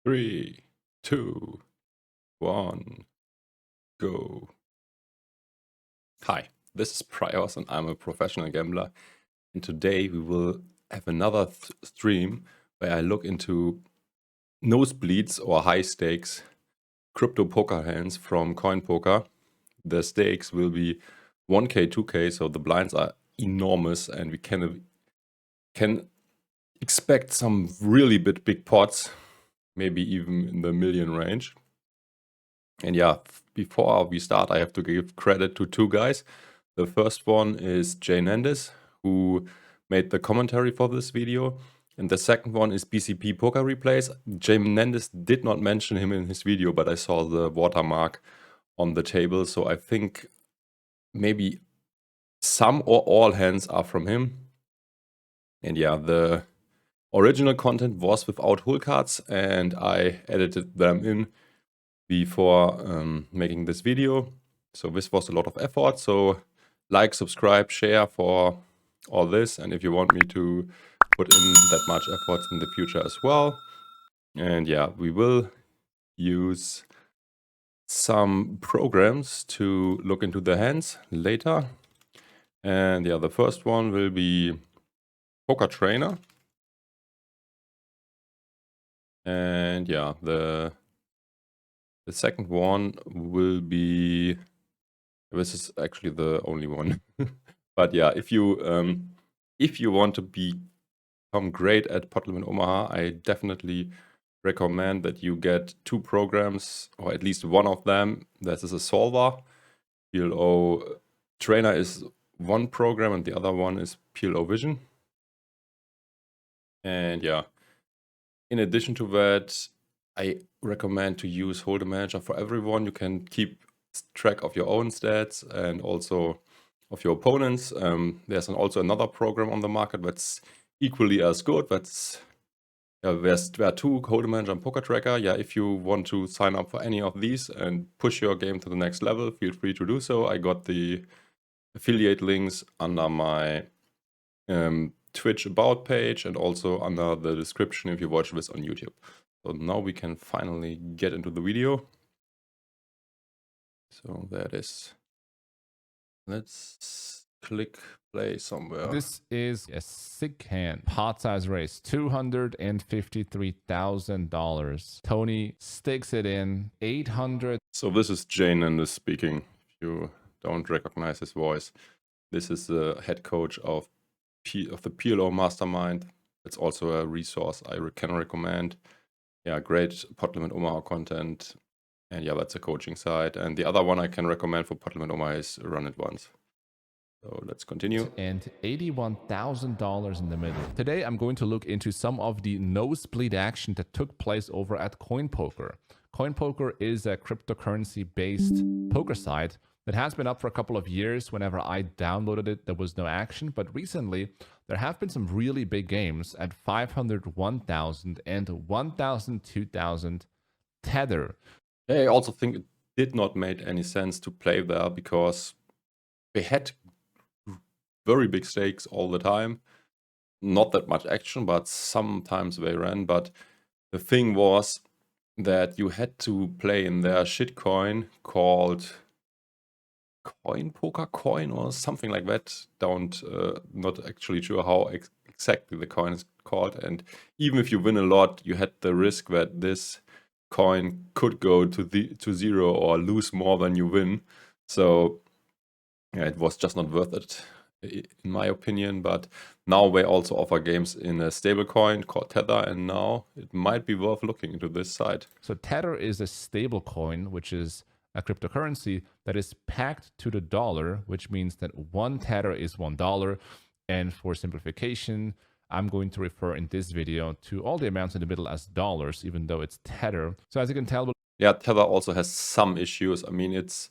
3, 2, 1, go. Hi, this is Praios and I'm a professional gambler. And today we will have another stream where I look into nosebleeds or high stakes crypto poker hands from Coin Poker. The stakes will be 1k, 2k, so the blinds are enormous and we can expect some really big pots, maybe even in the million range. And yeah, before we start, I have to give credit to two guys. The first one is Jnandez, who made the commentary for this video. And the second one is BCP Poker Replays. Jnandez did not mention him in his video, but I saw the watermark on the table. So I think maybe some or all hands are from him. And yeah, the original content was without Holcards, and I edited them in before making this video. So this was a lot of effort. So like, subscribe, share for all this. And if you want me to put in that much effort in the future as well. And yeah, we will use some programs to look into the hands later. And yeah, the first one will be Poker Trainer. And yeah, the second one will be, this is actually the only one. But yeah, if you want to become great at Pot Omaha, I definitely recommend that you get two programs, or at least one of them. That is a solver. PLO Trainer is one program and the other one is PLO Vision. And yeah, in addition to that, I recommend to use Holdem Manager for everyone. You can keep track of your own stats and also of your opponents. There's also another program on the market that's equally as good. There are two, Holdem Manager and Pokertracker. Yeah, if you want to sign up for any of these and push your game to the next level, feel free to do so. I got the affiliate links under my Twitch about page and also under the description if you watch this on YouTube. So now we can finally get into the video. So there it is. Let's click play somewhere. This is a sick hand. Pot size raise, $253,000. Tony sticks it in, 800. So this is Jnandez speaking. If you don't recognize his voice, this is the head coach of the PLO Mastermind. It's also a resource I can recommend. Yeah, great Pot Omaha content. And yeah, that's a coaching site. And the other one I can recommend for Pot Omaha is Run It Once. So let's continue. And $81,000 in the middle. Today, I'm going to look into some of the nosebleed action that took place over at Coin Poker. Coin Poker is a cryptocurrency-based poker site that has been up for a couple of years. Whenever I downloaded it, there was no action. But recently, there have been some really big games at 500, 1,000, and 1,000, 2,000 Tether. I also think it did not make any sense to play there because they had very big stakes all the time. Not that much action, but sometimes they ran. But the thing was that you had to play in their shitcoin called Coin Poker Coin or something like that. Not actually sure how exactly the coin is called. And even if you win a lot, you had the risk that this coin could go to zero or lose more than you win. So yeah, it was just not worth it, in my opinion. But now they also offer games in a stable coin called Tether, and now it might be worth looking into this site. So Tether is a stable coin, which is a cryptocurrency that is pegged to the dollar, which means that one Tether is $1. And for simplification, I'm going to refer in this video to all the amounts in the middle as dollars, even though it's Tether. So as you can tell, yeah, Tether also has some issues. I mean, it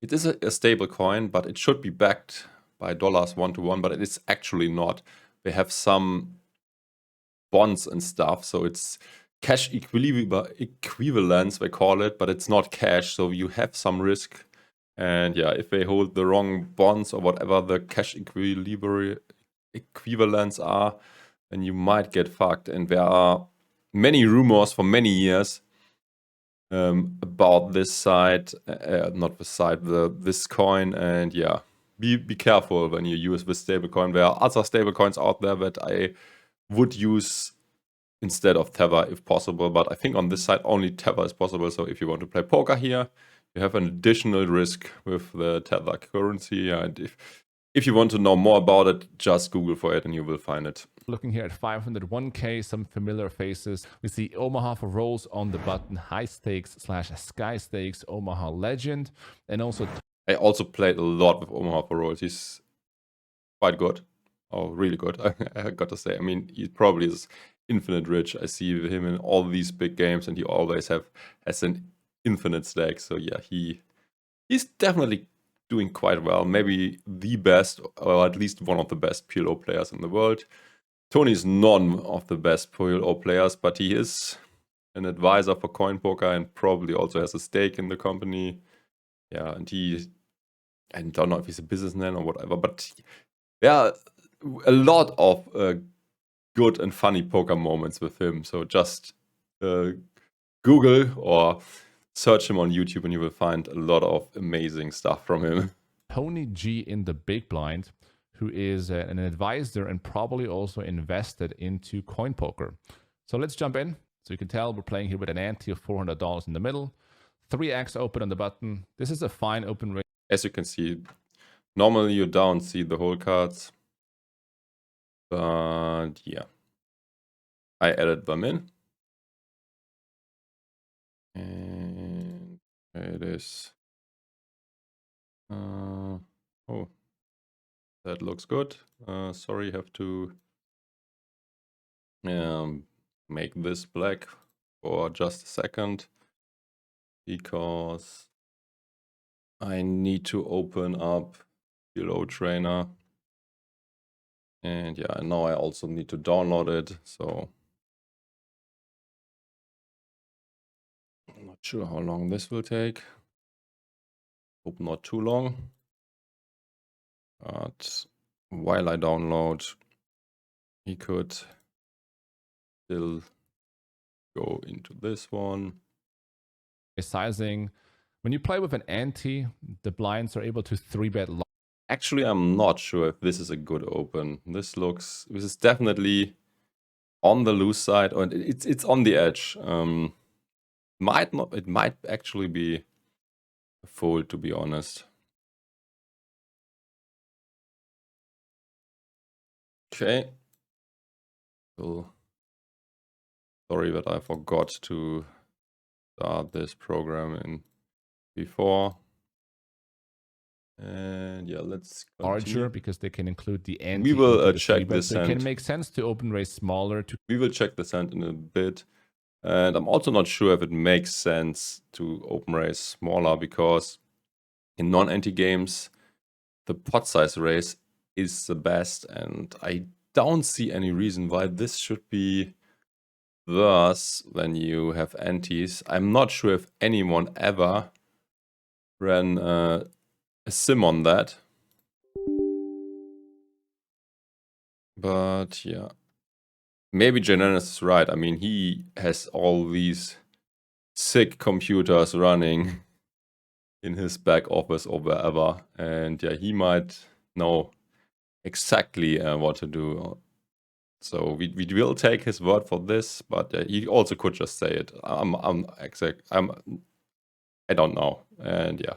is a stable coin, but it should be backed by dollars 1-to-1, but it is actually not. They have some bonds and stuff, so it's cash equivalence, they call it, but it's not cash, so you have some risk. And yeah, if they hold the wrong bonds or whatever the cash equivalents are, then you might get fucked. And there are many rumors for many years about this site, not the site, this coin, and yeah, be careful when you use this stablecoin. There are other stablecoins out there that I would use instead of Tether if possible, but I think on this side only Tether is possible. So if you want to play poker here, you have an additional risk with the Tether currency, and if you want to know more about it, just Google for it and you will find it. Looking here at 501k, some familiar faces. We see Omaha for rolls on the button, Highstakes/Sky Stakes, Omaha Legend, and also I also played a lot with Omaha for rolls. He's quite good. Oh, really good, I got to say. I mean, he probably is infinite rich. I see him in all these big games and he always has an infinite stack. So yeah, he's definitely doing quite well. Maybe the best, or at least one of the best PLO players in the world. Tony's none of the best PLO players, but he is an advisor for CoinPoker and probably also has a stake in the company. Yeah, and I don't know if he's a businessman or whatever, but yeah, a lot of good and funny poker moments with him. So just Google or search him on YouTube and you will find a lot of amazing stuff from him. Tony G in the big blind, who is an advisor and probably also invested into CoinPoker. So let's jump in. So you can tell we're playing here with an ante of $400 in the middle. 3x open on the button. This is a fine open rate. As you can see, normally you don't see the Holcards. But yeah, I added them in. And it is. Oh, that looks good. Sorry, have to make this black for just a second because I need to open up PLO Trainer. And yeah, now I also need to download it. So I'm not sure how long this will take. Hope not too long. But while I download, he could still go into this one. Sizing. When you play with an ante, the blinds are able to 3-bet. Actually, I'm not sure if this is a good open. This is definitely on the loose side, or it's on the edge. It might actually be a fold, to be honest. Okay. So, sorry that I forgot to start this program in before. And yeah, let's larger because they can include the ante. We will check this. So it can make sense to open raise smaller. We will check the hand in a bit. And I'm also not sure if it makes sense to open raise smaller because in non-ante games, the pot size raise is the best. And I don't see any reason why this should be worse when you have antes. I'm not sure if anyone ever ran a sim on that. But yeah, maybe Jnandez is right. I mean, he has all these sick computers running in his back office or wherever. And yeah, he might know exactly what to do. So we will take his word for this, but he also could just say it. I don't know. And yeah,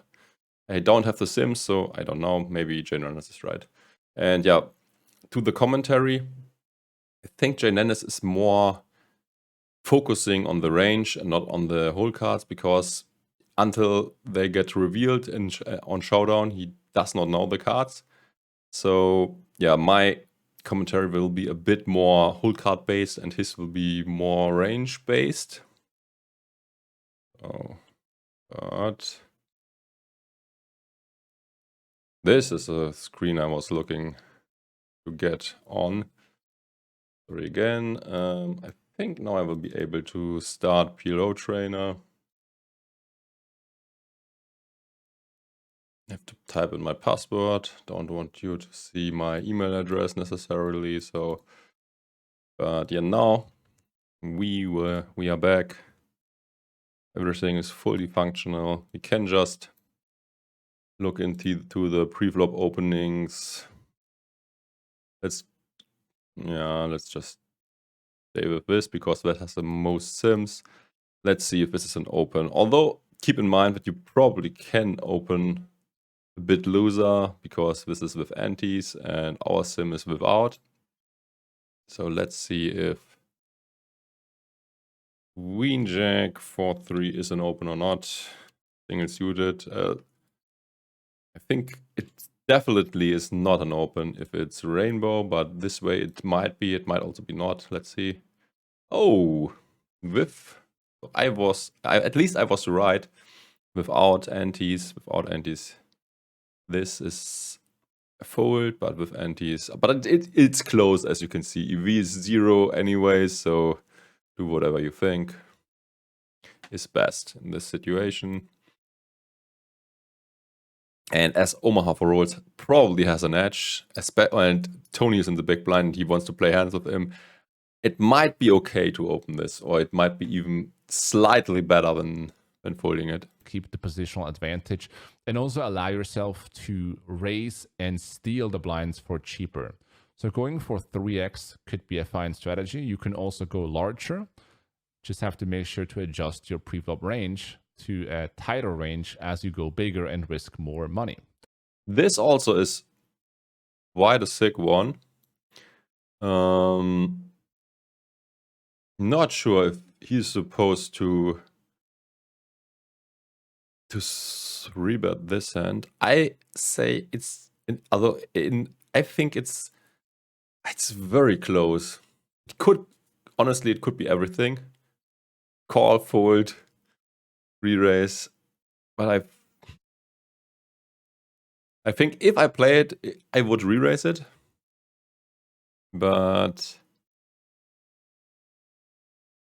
I don't have the sims, so I don't know. Maybe Jnandez is right. And yeah, to the commentary, I think Jnandez is more focusing on the range and not on the whole cards, because until they get revealed on Showdown, he does not know the cards. So yeah, my commentary will be a bit more whole card based and his will be more range based. Oh, but this is a screen I was looking to get on. Sorry again. I think now I will be able to start PLO Trainer. I have to type in my password. Don't want you to see my email address necessarily. So, but yeah, now We are back. Everything is fully functional. We can just look into the pre-flop openings. Let's just stay with this because that has the most sims. Let's see if this is an open. Although keep in mind that you probably can open a bit looser because this is with antes and our sim is without. So let's see if Queen Jack 4-3 is an open or not. Single suited. I think it definitely is not an open if it's rainbow, but this way it might be. It might also be not. Let's see. Oh, at least I was right. Without antes, this is a fold, but with antes. But it's close, as you can see. EV is 0 anyway, so do whatever you think is best in this situation. And as Omaha for rolls probably has an edge, and Tony is in the big blind, he wants to play hands with him, it might be okay to open this, or it might be even slightly better than folding it. Keep the positional advantage and also allow yourself to raise and steal the blinds for cheaper. So going for 3x could be a fine strategy. You can also go larger. Just have to make sure to adjust your pre-flop range to a tighter range as you go bigger and risk more money. This also is quite a sick one. Not sure if he's supposed to rebet this hand. I say I think it's very close. Honestly, it could be everything. Call, fold, re-raise, but I think if I play it, I would re-raise it. But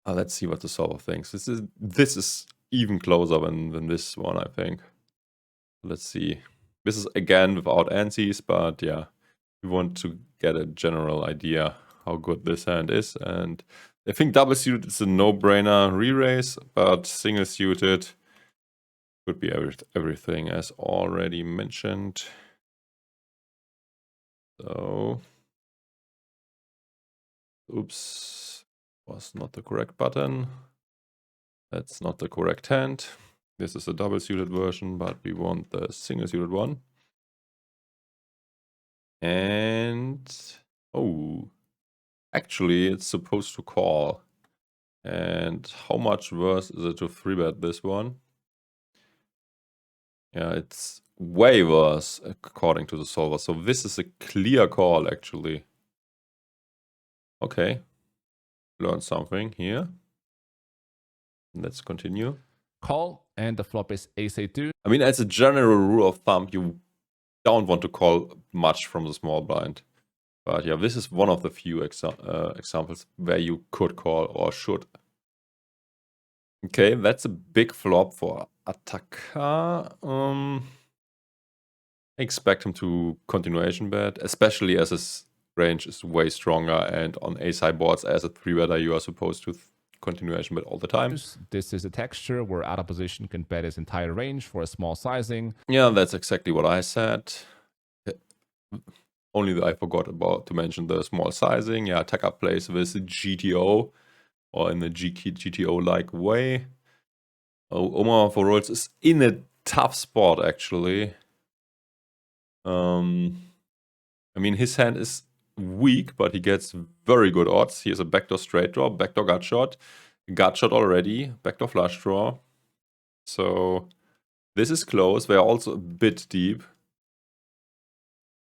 let's see what the solver thinks. This is even closer than this one, I think. Let's see. This is again without antes, but yeah, we want to get a general idea how good this hand is. And I think double suited is a no-brainer re-raise, but single suited could be everything as already mentioned. So, oops, was not the correct button. That's not the correct hand. This is a double suited version, but we want the single suited one. And oh, actually it's supposed to call. And how much worse is it to 3-bet this one? Yeah, it's way worse according to the solver. So this is a clear call actually. Okay, learn something here. Let's continue. Call, and the flop is ace-8-2. I mean, as a general rule of thumb, you don't want to call much from the small blind. But yeah, this is one of the few examples where you could call or should. Okay, that's a big flop for Attacker. I expect him to continuation bet, especially as his range is way stronger, and on ace-high boards as a 3-better you are supposed to continuation bet all the time. This is a texture where out of position can bet his entire range for a small sizing. Yeah, that's exactly what I said. Only I forgot to mention the small sizing. Yeah, Attacker plays with GTO or in the GTO-like way. Oh, Omar for rolls is in a tough spot actually. I mean, his hand is weak, but he gets very good odds. He has a backdoor straight draw, backdoor gut shot already, backdoor flush draw. So this is close. They are also a bit deep.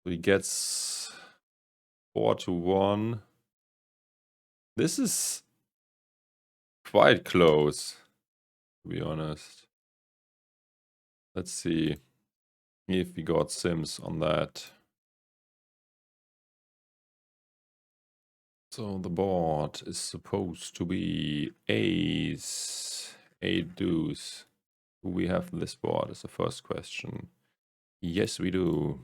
So he gets 4-1. This is quite close, to be honest. Let's see if we got sims on that. So the board is supposed to be ace, 8 deuce. Do we have this board is the first question. Yes, we do.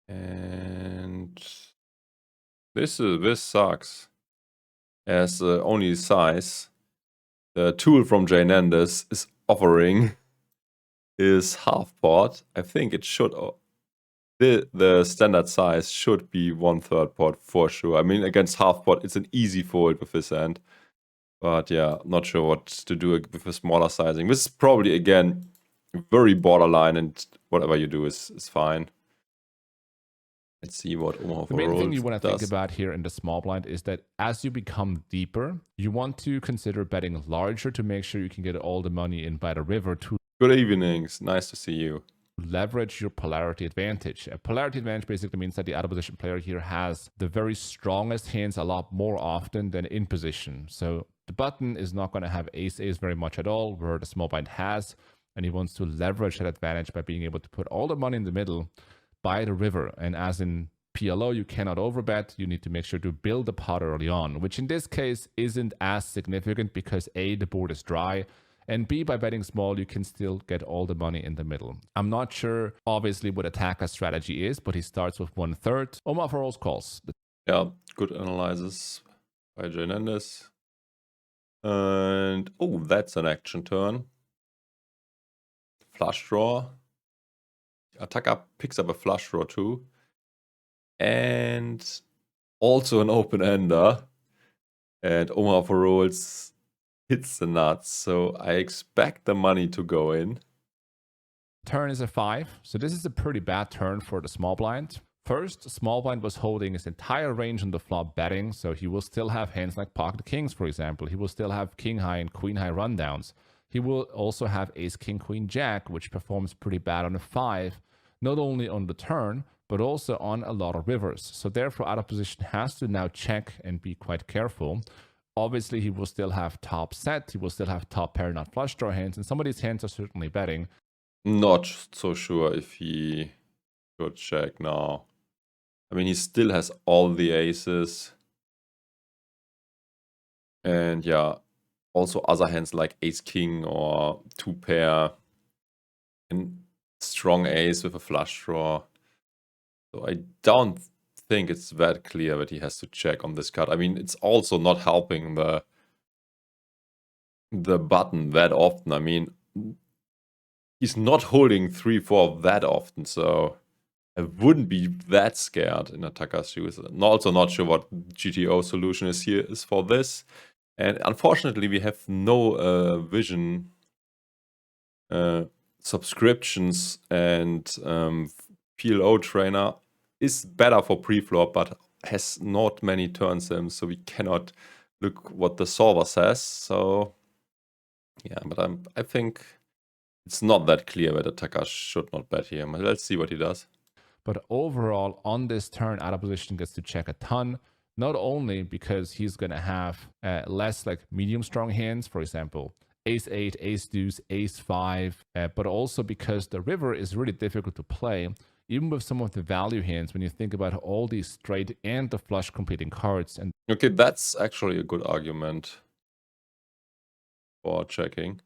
And this sucks. as the only size the tool from Jnandez is offering is half pot. I think it should, the standard size should be 1/3 pot for sure. I mean, against half pot, it's an easy fold with this hand. But yeah, not sure what to do with a smaller sizing. This is probably, again, very borderline, and whatever you do is fine. Let's see what Omaha The main thing you want to does. think about here in the small blind is that as you become deeper, you want to consider betting larger to make sure you can get all the money in by the river to Good evenings. Nice to see you. leverage your polarity advantage. A polarity advantage basically means that the out of position player here has the very strongest hands a lot more often than in position. So the button is not going to have ace very much at all, where the small blind has, and he wants to leverage that advantage by being able to put all the money in the middle by the river. And as in PLO, you cannot overbet. You need to make sure to build the pot early on, which in this case isn't as significant because A, the board is dry, and B, by betting small, you can still get all the money in the middle. I'm not sure, obviously, what Attacker's strategy is, but he starts with 1/3. Omar for rolls calls. Yeah, good analysis by Jnandez. And, oh, that's an action turn. Flush draw. Attacker picks up a flush draw too. And also an open-ender. And Omar for rolls hits the nuts, so I expect the money to go in. Turn is a 5, so this is a pretty bad turn for the small blind. First, small blind was holding his entire range on the flop betting, so he will still have hands like pocket kings, for example. He will still have king high and queen high rundowns. He will also have ace king queen jack, which performs pretty bad on a 5, not only on the turn, but also on a lot of rivers. So therefore, out of position has to now check and be quite careful. Obviously, he will still have top set. He will still have top pair, not flush draw hands. And some of these hands are certainly betting. Not so sure if he should check now. I mean, he still has all the aces. And yeah, also other hands like ace king or two pair. And strong ace with a flush draw. So I don't think it's that clear that he has to check on this card. I mean, it's also not helping the button that often. I mean, he's not holding 3-4 that often, so I wouldn't be that scared in Attacker's shoes. I'm also not sure what GTO solution is for this. And unfortunately, we have no Vision subscriptions, and PLO Trainer is better for pre-flop, but has not many turn sims, so we cannot look what the solver says. So yeah, but I think it's not that clear that Attacker should not bet here. Let's see what he does. But overall, on this turn, out of position gets to check a ton. Not only because he's going to have less like medium strong hands, for example, ace 8, ace deuce, ace 5, but also because the river is really difficult to play, even with some of the value hands when you think about all these straight and the flush completing cards. And okay, that's actually a good argument for checking.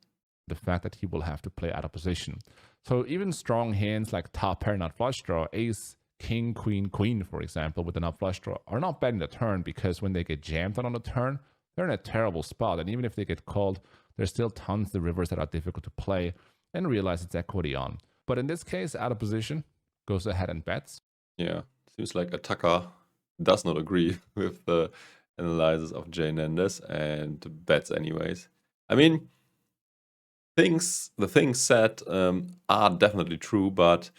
The fact that he will have to play out of position. So even strong hands like top pair, not flush draw, ace, king, queen, queen, for example, with a not flush draw, are not betting the turn because when they get jammed on the turn, they're in a terrible spot. And even if they get called, there's still tons of the rivers that are difficult to play and realize it's equity on. But in this case, out of position, goes ahead and bets. Yeah, seems like Attacker does not agree with the analysis of Jnandez and bets anyways. I mean, the things said are definitely true, but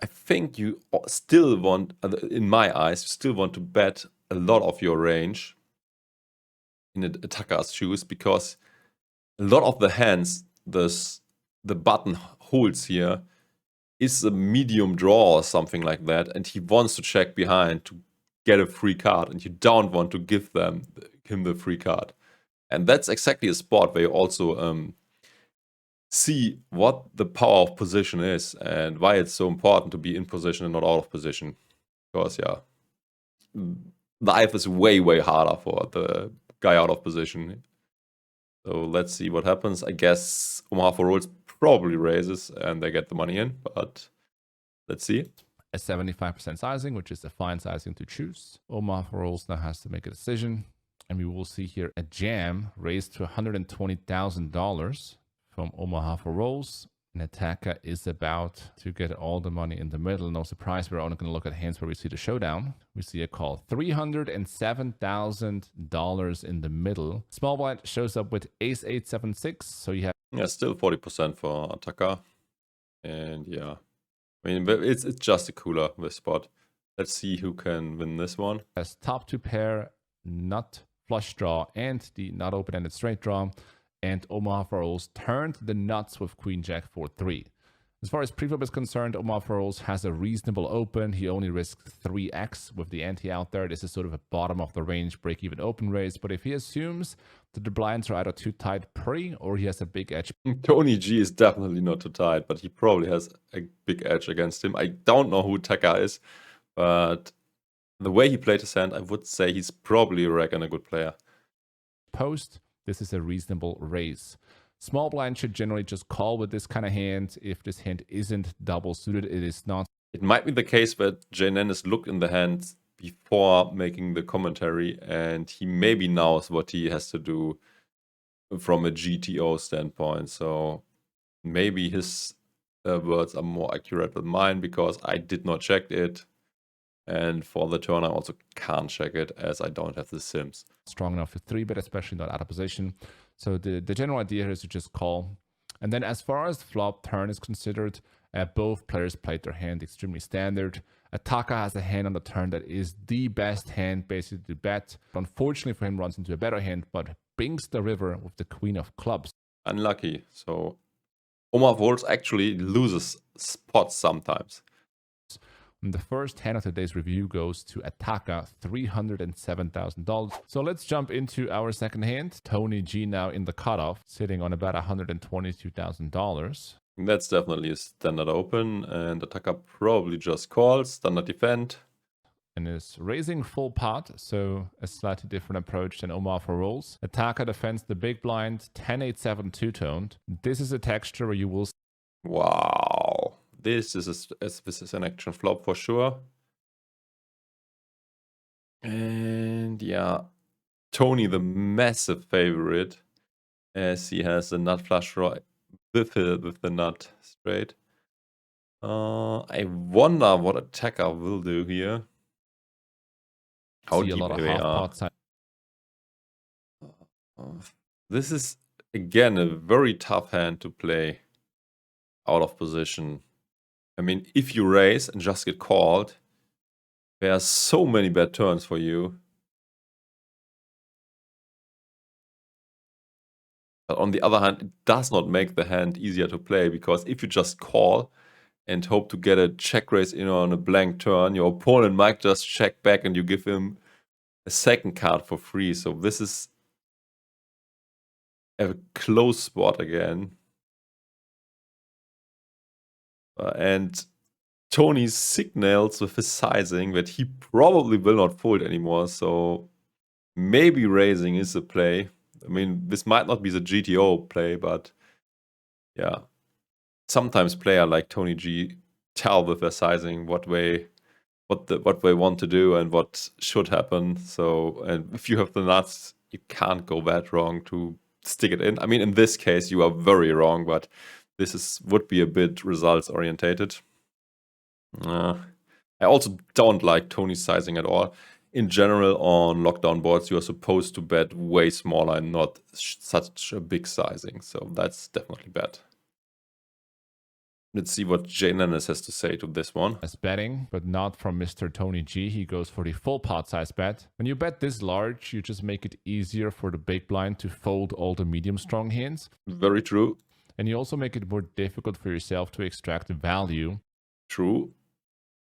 I think you still want, in my eyes, you still want to bet a lot of your range in an Attacker's shoes, because a lot of the hands the button holds here is a medium draw or something like that, and he wants to check behind to get a free card, and you don't want to give him the free card. And that's exactly a spot where you also see what the power of position is and why it's so important to be in position and not out of position. Because, yeah, life is way, way harder for the guy out of position. So let's see what happens. I guess Omaha for rolls probably raises and they get the money in, but let's see. a 75% sizing, which is a fine sizing to choose. Omaha for rolls now has to make a decision. And we will see here a jam raised to $120,000 from Omaha for rolls. And Attacker is about to get all the money in the middle. No surprise, we're only going to look at hands where we see the showdown. We see a call. $307,000 in the middle. Small blind shows up with ace 8-7-6. So you have... Yeah, still 40% for Attacker. And yeah, I mean, it's just a cooler, this spot. Let's see who can win this one. As top two pair, nut flush draw, and the not open-ended straight draw. And Omaha for rolls turned the nuts with Queen Jack 4-3. As far as preflop is concerned, Omaha for rolls has a reasonable open. He only risks 3x with the ante out there. This is sort of a bottom of the range break-even open raise. But if he assumes that the blinds are either too tight pre or he has a big edge. Tony G is definitely not too tight, but he probably has a big edge against him. I don't know who Attacker is, but the way he played his hand, I would say he's probably a good player. Post, this is a reasonable raise. Small blind should generally just call with this kind of hand. If this hand isn't double suited, it is not. It might be the case that Jnandez looked in the hand before making the commentary, and he maybe knows what he has to do from a GTO standpoint. So maybe his words are more accurate than mine, because I did not check it. And for the turn, I also can't check it as I don't have the sims. Strong enough for 3-bet, especially not out of position. So the general idea here is to just call. And then as far as flop turn is considered, both players played their hand extremely standard. Attacker has a hand on the turn that is the best hand basically to bet. Unfortunately for him, runs into a better hand, but bings the river with the queen of clubs. Unlucky. So Omaha Volts actually loses spots sometimes. And the first hand of today's review goes to Attacker, $307,000. So let's jump into our second hand. Tony G now in the cutoff, sitting on about $122,000. That's definitely a standard open, and Attacker probably just calls, standard defend. And is raising full pot, so a slightly different approach than Omaha for rolls. Attacker defends the big blind, 10-8-7 two-toned. This is a texture where you will... Wow. This is an action flop for sure. And yeah, Tony the massive favorite, as he has the nut flush draw with the nut straight. I wonder what Attacker will do here. How deep they are. This is again a very tough hand to play out of position. I mean, if you raise and just get called, there are so many bad turns for you. But on the other hand, it does not make the hand easier to play, because if you just call and hope to get a check raise in on a blank turn, your opponent might just check back and you give him a second card for free. So this is a close spot again. And Tony signals with his sizing that he probably will not fold anymore. So maybe raising is a play. I mean, this might not be the GTO play, but yeah. Sometimes player like Tony G tell with their sizing what they want to do and what should happen. So, and if you have the nuts, you can't go that wrong to stick it in. I mean, in this case, you are very wrong, but this would be a bit results orientated. I also don't like Tony's sizing at all. In general, on lockdown boards, you are supposed to bet way smaller and not such a big sizing. So that's definitely bad. Let's see what Jnandez has to say to this one. As betting, but not from Mr. Tony G. He goes for the full pot size bet. When you bet this large, you just make it easier for the big blind to fold all the medium strong hands. Very true. And you also make it more difficult for yourself to extract the value. True.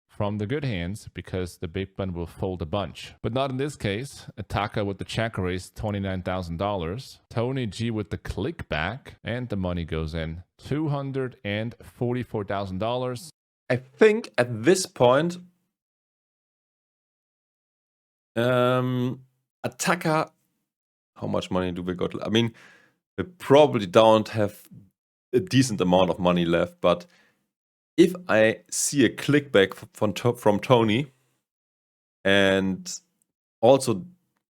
From the good hands, because the big blind will fold a bunch. But not in this case. Attacker with the check raise, $29,000. Tony G with the click back, and the money goes in. $244,000. I think at this point, Attacker, how much money do we got? I mean, we probably don't have a decent amount of money left, but if I see a clickback from Tony, and also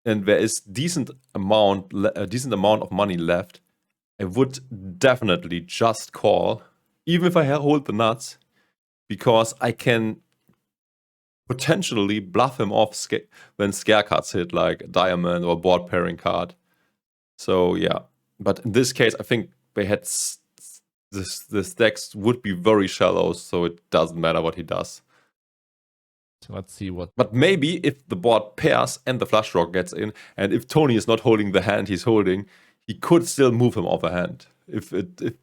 there is a decent amount of money left, I would definitely just call, even if I hold the nuts, because I can potentially bluff him off when scare cards hit, like a diamond or board pairing card. So yeah, but in this case, I think they had this decks would be very shallow, so it doesn't matter what he does. So let's see what. But maybe if the board pairs and the flush draw gets in, and if Tony is not holding the hand he's holding, he could still move him off a hand if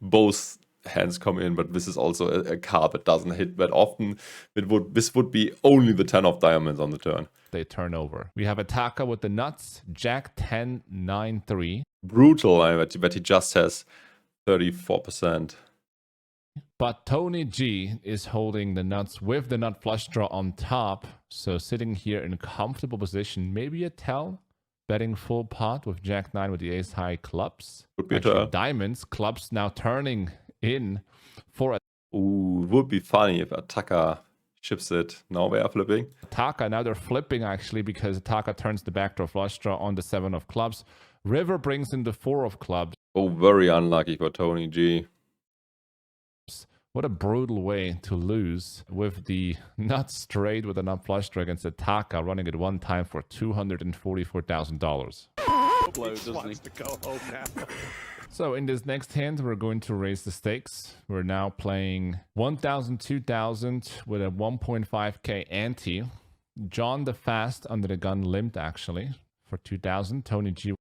both hands come in. But this is also a card that doesn't hit that often. This would be only the 10 of diamonds on the turn. They turn over. We have Ataka with the nuts, Jack 10, 9, 3. Brutal, that he just has 34%. But Tony G is holding the nuts with the nut flush draw on top. So sitting here in a comfortable position, maybe a tell, betting full pot with Jack 9 with the ace high clubs. Would be Actually, diamonds, clubs now turning in for a. Ooh, would be funny if Ataka chips it. Now they are flipping. Ataka, now they're flipping actually, because Ataka turns the backdoor flush draw on the 7 of clubs. River brings in the 4 of clubs. Oh, very unlucky for Tony G. What a brutal way to lose with the nut straight with a nut flush draw against Ataka, running it one time for $244,000. So in this next hand, we're going to raise the stakes. We're now playing 1,000, 2,000 with a 1.5k ante. John the Fast under the gun limped actually for 2,000. Tony G.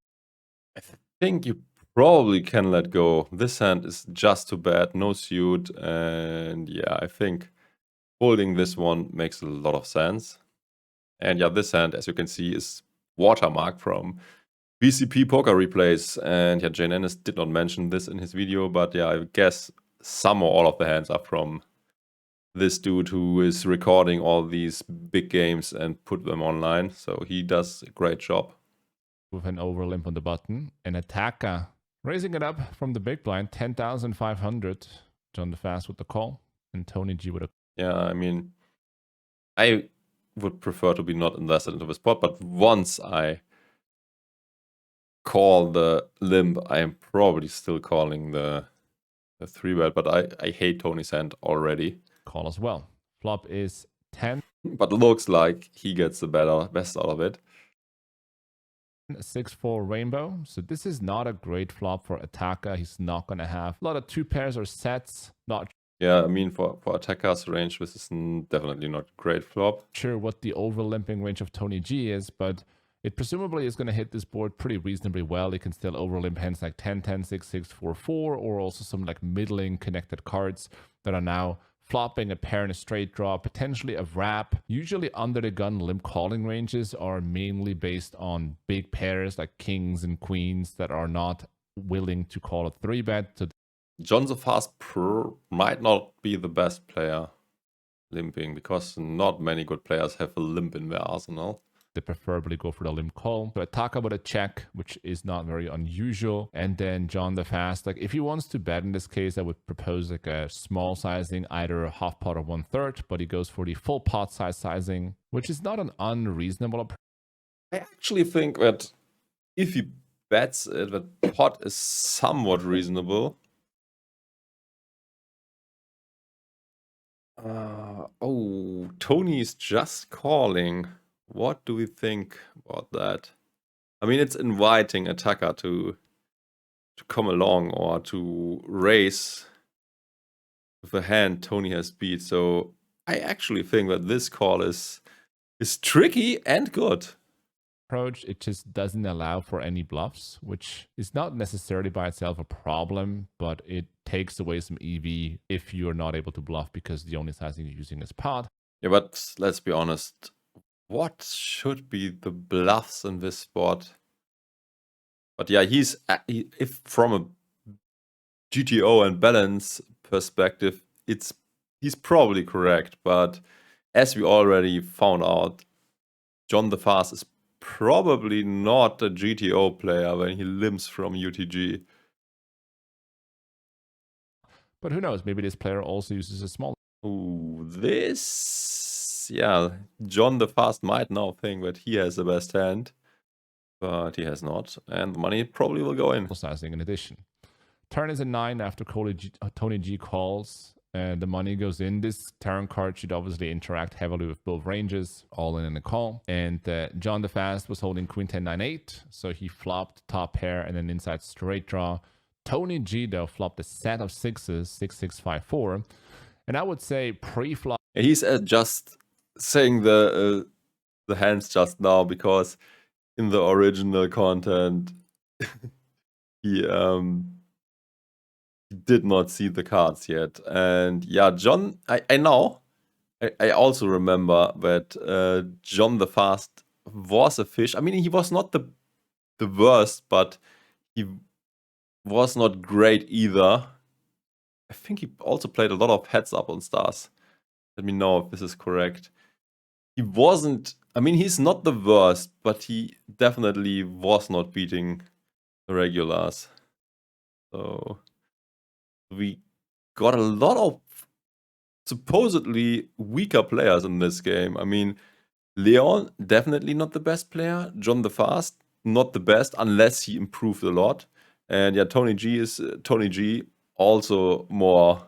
I think you probably can let go. This hand is just too bad, no suit, and yeah, I think holding this one makes a lot of sense. And yeah, this hand, as you can see, is watermark from BCP poker replays, and yeah, Jnandez did not mention this in his video, but yeah, I guess some or all of the hands are from this dude who is recording all these big games and put them online, so he does a great job. With an overlimp on the button, and Ataka raising it up from the big blind, 10,500. John the Fast with the call, and Tony G with a. Yeah, I mean, I would prefer to be not invested into the spot, but once I call the limp, I am probably still calling the 3-bet, but I hate Tony's hand already. Call as well. Flop is 10. But looks like he gets the best out of it. 6-4 rainbow. So this is not a great flop for Ataka. He's not going to have a lot of 2 pairs or sets. Not. Yeah, I mean, for Ataka's range, this is definitely not a great flop. Sure what the overlimping range of Tony G is, but it presumably is going to hit this board pretty reasonably well. It can still overlimp hands like 10, 10, 6, 6, 4, 4, or also some like middling connected cards that are now flopping a pair in a straight draw, potentially a wrap. Usually under the gun limp calling ranges are mainly based on big pairs like kings and queens that are not willing to call a 3-bet. So John the Fast might not be the best player limping, because not many good players have a limp in their arsenal. They preferably go for the limp call. So Ataka with a check, which is not very unusual. And then John the Fast, like if he wants to bet in this case, I would propose like a small sizing, either a half pot or 1/3, but he goes for the full pot size sizing, which is not an unreasonable approach. I actually think that if he bets it, that pot is somewhat reasonable. Oh, Tony's just calling. What do we think about that? I mean, it's inviting Ataka to come along or to race with a hand Tony has beat. So I actually think that this call is tricky and good. Approach, it just doesn't allow for any bluffs, which is not necessarily by itself a problem, but it takes away some EV if you're not able to bluff because the only sizing you're using is pot. Yeah, but let's be honest. What should be the bluffs in this spot? But yeah, if from a GTO and balance perspective, he's probably correct. But as we already found out, John the Fast is probably not a GTO player when he limps from UTG. But who knows? Maybe this player also uses a small Ooh, this... Yeah, John the Fast might now think that he has the best hand, but he has not. And the money probably will go in. Sizing in addition. Turn is a 9 after Tony G calls. And the money goes in. This turn card should obviously interact heavily with both ranges, all in a call. And John the Fast was holding Queen 10 9 8, so he flopped top pair and then inside straight draw. Tony G though flopped a set of sixes, 6 6 5 4, and I would say pre-flop. He's just saying the hands just now because in the original content he did not see the cards yet. And yeah, John, I know. I also remember that John the Fast was a fish. I mean, he was not the worst, but he was not great either. I think he also played a lot of heads up on stars. Let me know if this is correct. He wasn't... I mean, he's not the worst, but he definitely was not beating the regulars. So we got a lot of supposedly weaker players in this game. I mean, Leon, definitely not the best player. John the Fast, not the best, unless he improved a lot. And yeah, Tony G is Tony G, also more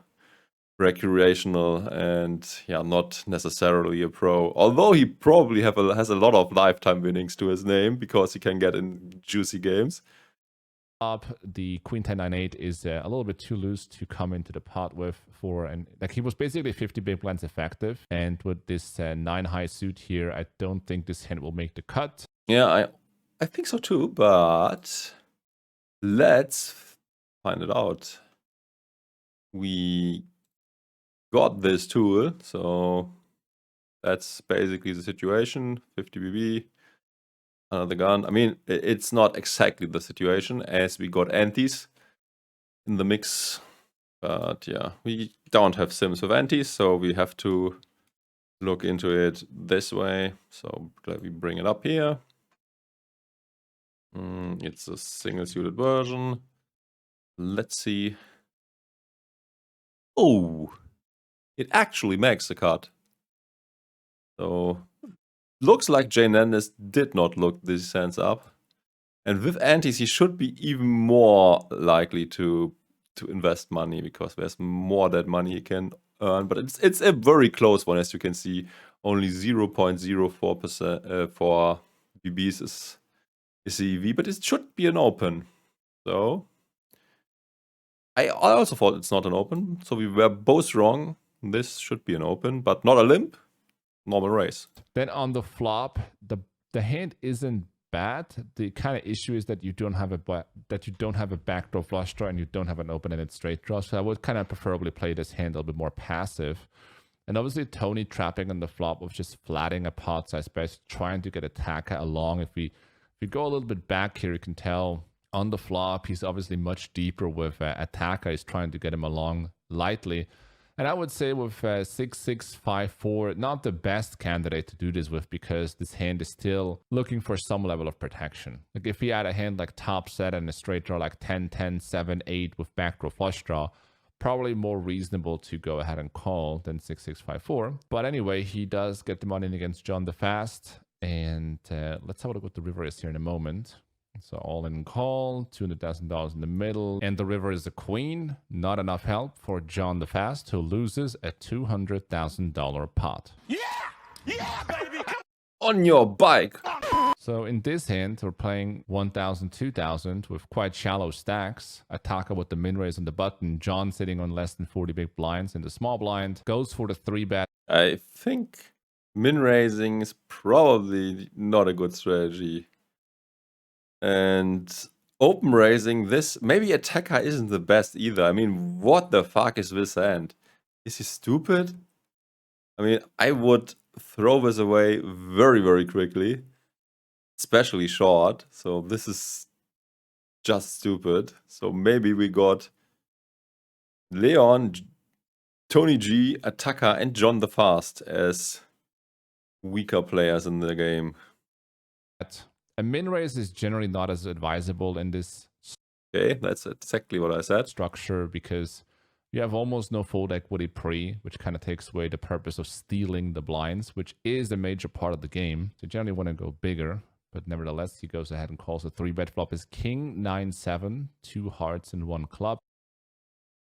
recreational and yeah, not necessarily a pro. Although he probably has a lot of lifetime winnings to his name because he can get in juicy games. Up the Queen 10 9 8 is a little bit too loose to come into the pot with for, and like he was basically 50 big blinds effective, and with this 9 high suit here, I don't think this hand will make the cut. Yeah, I think so too, but let's find it out. We got this tool, so that's basically the situation. 50 BB, another gun. I mean, it's not exactly the situation as we got antis in the mix, but yeah, we don't have sims with antis, so we have to look into it this way. So let me bring it up here. It's a single suited version. Let's see. Oh, it actually makes the cut. So looks like Jnandez did not look these hands up. And with antis, he should be even more likely to invest money because there's more that money he can earn. But it's a very close one, as you can see. Only 0.04% for BBs is EV, but it should be an open. So I also thought it's not an open. So we were both wrong. This should be an open, but not a limp. Normal raise. Then on the flop, the hand isn't bad. The kind of issue is that you don't have a backdoor flush draw and you don't have an open-ended straight draw. So I would kind of preferably play this hand a little bit more passive. And obviously Tony trapping on the flop of just flatting a pot size base, trying to get attacker along. If we go a little bit back here, you can tell on the flop he's obviously much deeper with attacker. He's trying to get him along lightly. And I would say with 6-6-5-4, not the best candidate to do this with because this hand is still looking for some level of protection. Like if he had a hand like top set and a straight draw like 10-10, 7-8 with backdoor flush draw, probably more reasonable to go ahead and call than 6-6-5-4. But anyway, he does get the money in against John the Fast. And let's have a look what the river is here in a moment. So all in call, $200,000 in the middle. And the river is a queen. Not enough help for John the Fast, who loses a $200,000 pot. Yeah! Yeah, baby! On your bike! So in this hand, we're playing 1,000, 2,000 with quite shallow stacks. Attacker with the min raise on the button. John sitting on less than 40 big blinds in the small blind. Goes for the 3-bet. I think min raising is probably not a good strategy. And open raising this, maybe attacker isn't the best either. I mean, what the fuck is this hand? Is he stupid? I mean, I would throw this away very, very quickly. Especially short. So this is just stupid. So maybe we got Leon, Tony G, Attacker, and John the Fast as weaker players in the game. A min raise is generally not as advisable in this Okay, that's exactly what I said. structure because You have almost no fold equity pre, which kind of takes away the purpose of stealing the blinds, which is a major part of the game. So you generally want to go bigger, but nevertheless, he goes ahead and calls a 3-bet. Flop is king 9-7, 2 hearts and 1 club.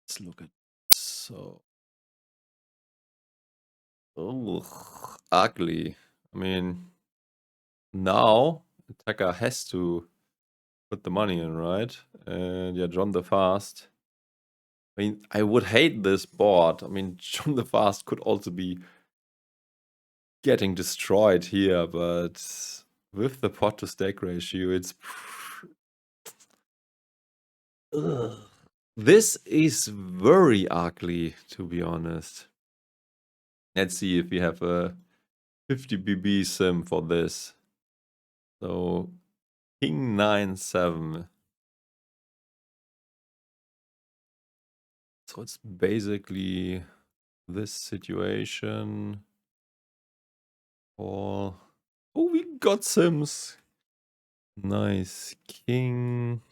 Let's look at so. Oh, ugly. I mean, now attacker has to put the money in, right? And yeah, John the Fast. I mean, I would hate this board. I mean, John the Fast could also be getting destroyed here, but with the pot to stake ratio, it's... Ugh. This is very ugly, to be honest. Let's see if we have a 50 BB sim for this. So, king 9-7. So it's basically this situation. Oh, we got sims. Nice. King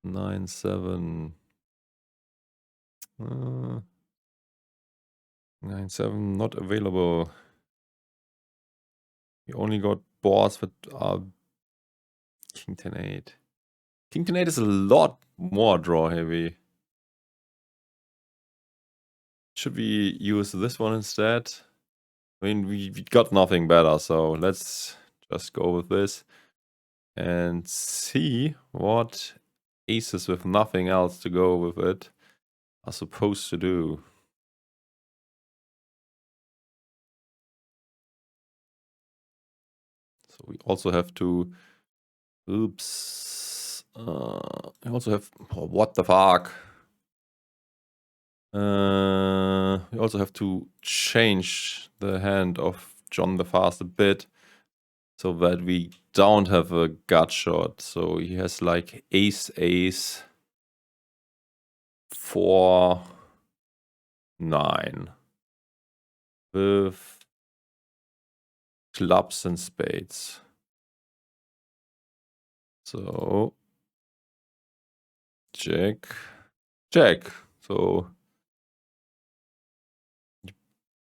9-7. 9-7 not available. We only got boards that are king 10-8. King 10-8 is a lot more draw heavy. Should we use this one instead? I mean, we got nothing better, so let's just go with this and see what aces with nothing else to go with it are supposed to do. So we also have to... Oops. I also have... Oh, what the fuck? We also have to change the hand of John the Fast a bit so that we don't have a gut shot. So he has like ace 4 9 with clubs and spades. So jack. So you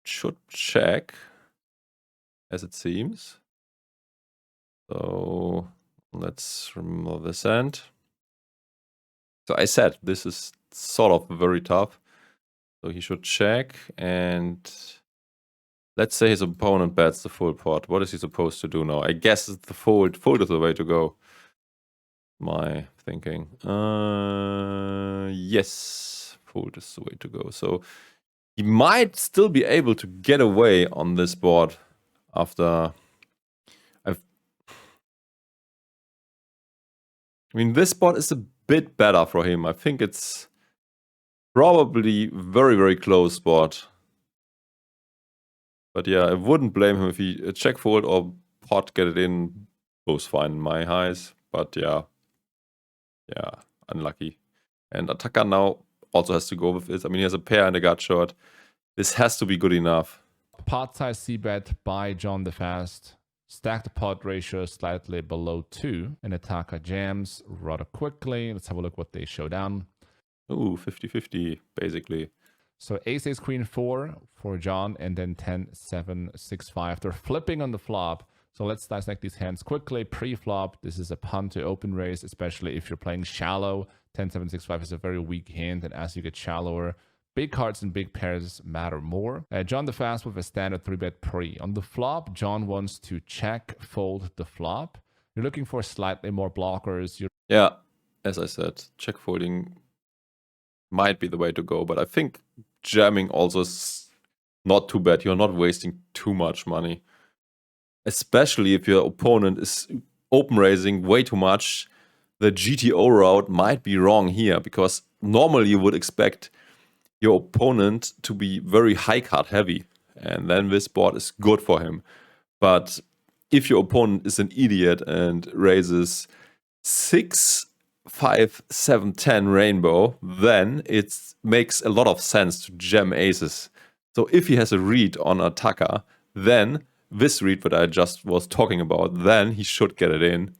should check, as it seems. So let's remove this hand. So I said this is sort of very tough. So he should check, and let's say his opponent bets the full pot. What is he supposed to do now? I guess it's the fold. Fold is the way to go. My thinking. Yes, fold is the way to go. So he might still be able to get away on this board after I mean, this board is a bit better for him. I think it's probably very, very close spot. But yeah, I wouldn't blame him if he check fold or pot get it in. Both fine in my eyes. But yeah, unlucky. And attacker now also has to go with it. I mean, he has a pair and a gut shot. This has to be good enough. Pot size c-bet by John the Fast. Stack the pot ratio slightly below 2. And attacker jams rather quickly. Let's have a look what they show down. Ooh, 50-50, basically. So ace queen 4 for John, and then 10-7 6-5. They're flipping on the flop. So let's dissect these hands quickly. Pre-flop, this is a punt to open raise, especially if you're playing shallow. 10-7 6-5 is a very weak hand, and as you get shallower, big cards and big pairs matter more. John the Fast with a standard 3-bet pre. On the flop, John wants to check fold the flop. You're looking for slightly more blockers. Yeah, as I said, check folding might be the way to go, but I think jamming also is not too bad. You're not wasting too much money. Especially if your opponent is open raising way too much. The GTO route might be wrong here, because normally you would expect your opponent to be very high card heavy, and then this board is good for him. But if your opponent is an idiot and raises 6, 5, 7, 10 rainbow, then it makes a lot of sense to jam aces. So if he has a read on attacker, then this read that I just was talking about, then he should get it in.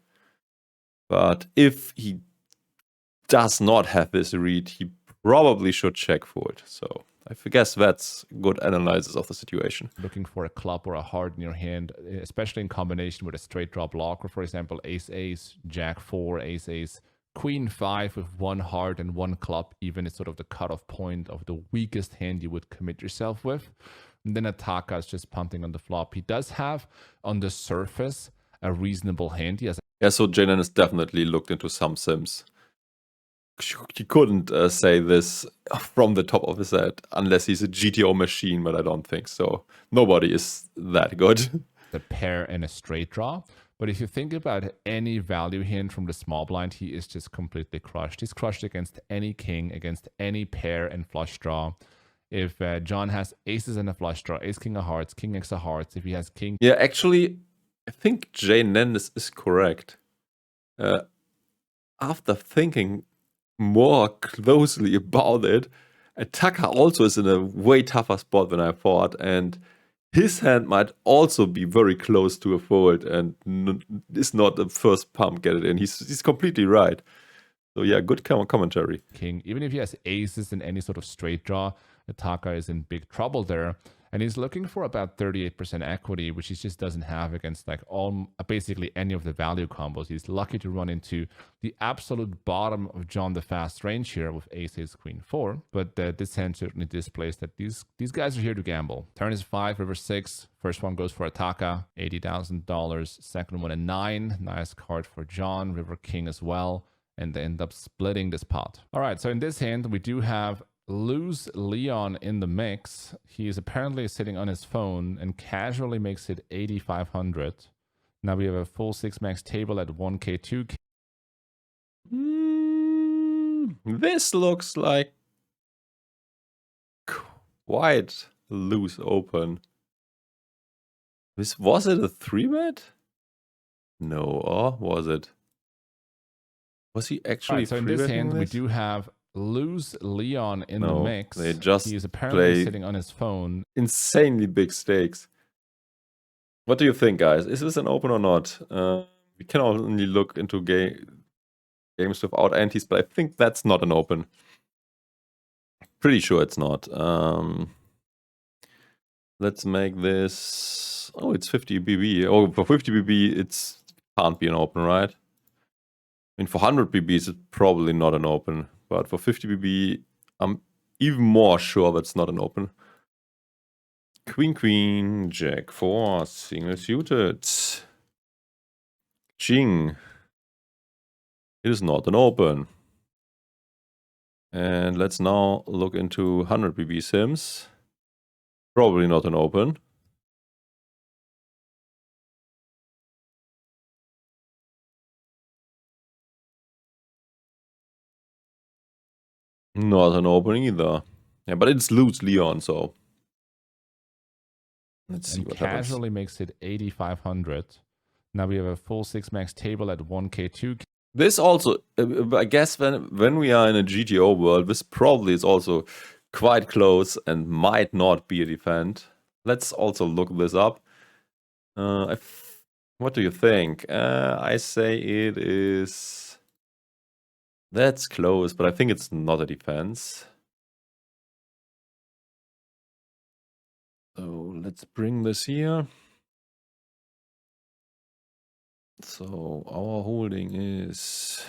But if he does not have this read, he probably should check fold. So I guess that's good analysis of the situation. Looking for a club or a heart in your hand, especially in combination with a straight draw blocker, for example, ace-ace, jack-4, ace-ace, queen-5 with one heart and one club, even is sort of the cutoff point of the weakest hand you would commit yourself with. And then Ataka is just punting on the flop. He does have, on the surface, a reasonable hand. He has so Jnandez definitely looked into some sims. He couldn't say this from the top of his head unless he's a GTO machine, but I don't think so. Nobody is that good. the pair and a straight draw. But if you think about any value hand from the small blind, he is just completely crushed. He's crushed against any king, against any pair and flush draw. If John has aces and a flush draw, ace king of hearts, king x of hearts, if he has king... Yeah, actually, I think Jnandez is correct. After thinking more closely about it, Ataka also is in a way tougher spot than I thought, and his hand might also be very close to a fold and is not the first pump get it in. He's completely right. So yeah, good commentary. King, even if he has aces in any sort of straight draw, Ataka is in big trouble there. And he's looking for about 38% equity, which he just doesn't have against like basically any of the value combos. He's lucky to run into the absolute bottom of John the Fast range here with ace, ace, queen, 4. But this hand certainly displays that these guys are here to gamble. Turn is 5, river 6. First one goes for Ataka, $80,000. Second one a 9. Nice card for John. River king as well. And they end up splitting this pot. All right, so in this hand, we do have Loose Leon in the mix. He is apparently sitting on his phone and casually makes it 8,500. Now we have a full 6-max table at 1K, 2K. This looks like quite loose open. Was it a 3-bet? No, or was it? Was he actually right, so in this hand, we do have Loose Leon in the mix. They just He is apparently sitting on his phone. Insanely big stakes. What do you think, guys? Is this an open or not? We can only look into games without antes, but I think that's not an open. Pretty sure it's not. Let's make this... Oh, it's 50 BB. Oh, for 50 BB, it can't be an open, right? I mean, for 100 BBs, it's probably not an open. But for 50 BB, I'm even more sure that's not an open. Queen, queen, jack 4, single suited. Jing. It is not an open. And let's now look into 100 BB sims. Probably not an open. Not an open either. Yeah, but it's loose Leon, so let's see what casually happens. makes it 8,500. Now we have a full 6-max table at 1K, 2K. This also, I guess, when we are in a GTO world, this probably is also quite close and might not be a defend. Let's also look this up. What do you think? I say it is... That's close, but I think it's not a defense. So let's bring this here. So our holding is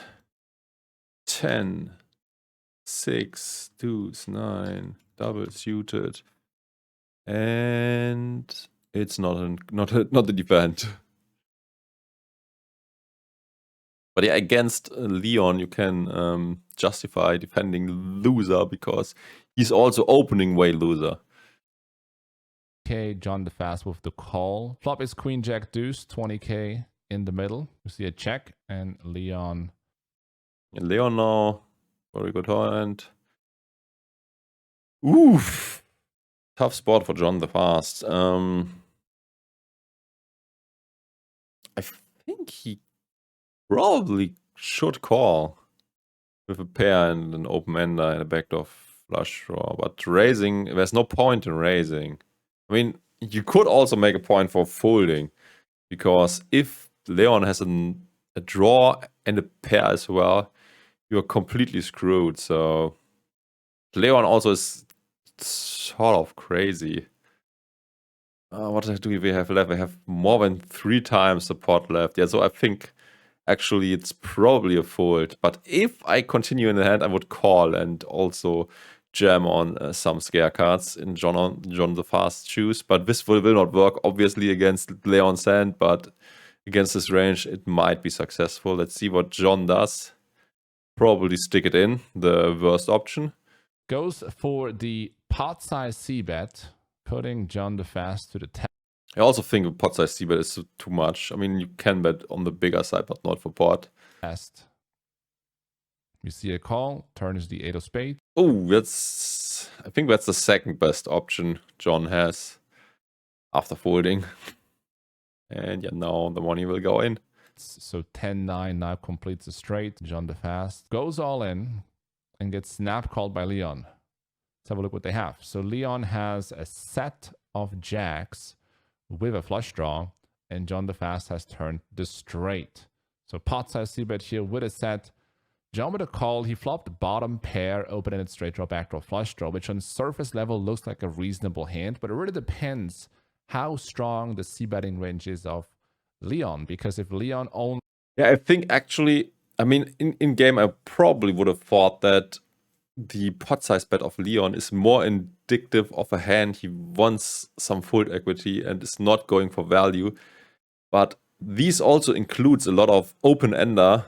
10, 6, deuce, 9, double suited, and it's not a defend. But yeah, against Leon, you can justify defending loser because he's also opening way loser. Okay, John the Fast with the call. Flop is Queen Jack Deuce, 20K in the middle. You see a check and Leon. And Leon now, very good hand. Oof, tough spot for John the Fast. I think he probably should call with a pair and an open ender and a backdoor flush draw, but raising, there's no point in raising. I mean, you could also make a point for folding, because if Leon has a draw and a pair as well, you're completely screwed. So Leon also is sort of crazy. What do we have left? We have more than 3 times the pot left. Yeah, so I think actually it's probably a fold. But if I continue in the hand, I would call and also jam on some scare cards in John the Fast choose. But this will not work, obviously, against Leon's hand. But against this range, it might be successful. Let's see what John does. Probably stick it in, the worst option. Goes for the pot size c-bet, putting John the Fast to the 10. I also think a pot size c-bet is too much. I mean, you can bet on the bigger side, but not for pot. Fast. You see a call, turn is the 8 of spades. Oh, I think that's the second best option John has after folding. And yeah, now the money will go in. So 10-9 now completes the straight. John the Fast goes all in and gets snap called by Leon. Let's have a look what they have. So Leon has a set of jacks with a flush draw, and John the Fast has turned the straight. So pot size c-bet here with a set. John with a call, he flopped bottom pair, open-ended straight draw, backdoor flush draw, which on surface level looks like a reasonable hand, but it really depends how strong the c-betting range is of Leon, because if Leon only... Yeah, I think actually, I mean, in game, I probably would have thought that the pot size bet of Leon is more indicative of a hand he wants some fold equity and is not going for value. But these also includes a lot of open-ender